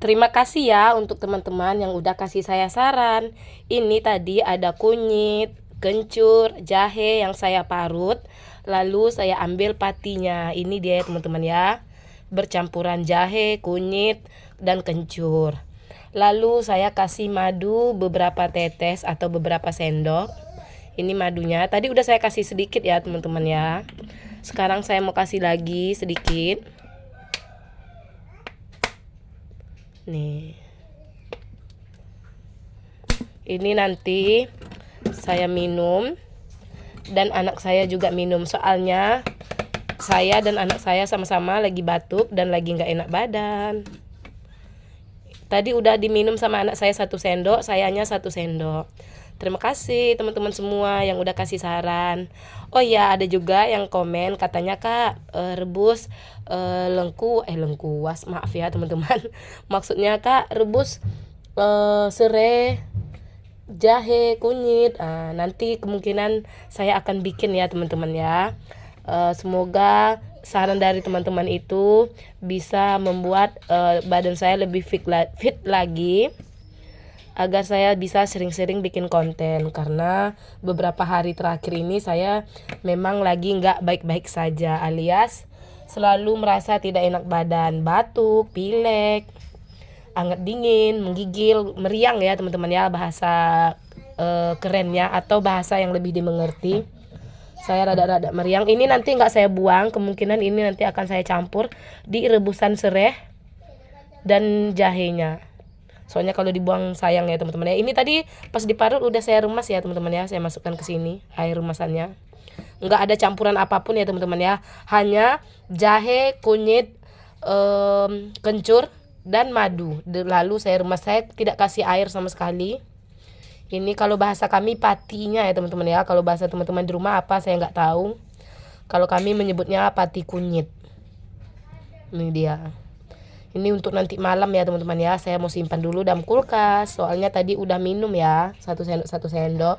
Terima kasih ya untuk teman-teman yang udah kasih saya saran. Ini tadi ada kunyit, kencur, jahe yang saya parut. Lalu saya ambil patinya. Ini dia ya teman-teman ya. Bercampuran jahe, kunyit, dan kencur. Lalu saya kasih madu beberapa tetes atau beberapa sendok. Ini madunya. Tadi udah saya kasih sedikit ya teman-teman ya. Sekarang saya mau kasih lagi sedikit. Nih. Ini nanti saya minum dan anak saya juga minum. Soalnya saya dan anak saya sama-sama lagi batuk dan lagi nggak enak badan. Tadi udah diminum sama anak saya 1 sendok, sayanya 1 sendok. Terima kasih teman-teman semua yang udah kasih saran. Oh iya, ada juga yang komen katanya Kak, rebus lengkuas, maaf ya teman-teman. Maksudnya Kak, rebus serai, jahe, kunyit. Nanti kemungkinan saya akan bikin ya teman-teman ya. Semoga saran dari teman-teman itu bisa membuat badan saya lebih fit lagi, agar saya bisa sering-sering bikin konten. Karena beberapa hari terakhir ini saya memang lagi nggak baik-baik saja, alias selalu merasa tidak enak badan, batuk, pilek, anget dingin, menggigil, meriang ya teman-teman ya, bahasa kerennya atau bahasa yang lebih dimengerti. Saya rada-rada meriang. Ini nanti nggak saya buang, kemungkinan ini nanti akan saya campur di rebusan serai dan jahenya. Soalnya kalau dibuang sayang ya teman-teman ya. Ini tadi pas diparut udah saya remas ya teman-teman ya. Saya masukkan ke sini air remasannya. Nggak ada campuran apapun ya teman-teman ya. Hanya jahe, kunyit, kencur, dan madu. Lalu saya remas, saya tidak kasih air sama sekali. Ini kalau bahasa kami patinya ya teman-teman ya. Kalau bahasa teman-teman di rumah apa saya nggak tahu. Kalau kami menyebutnya pati kunyit. Ini dia. Ini untuk nanti malam ya teman-teman ya. Saya mau simpan dulu dalam kulkas. Soalnya tadi udah minum ya, 1 sendok 1 sendok.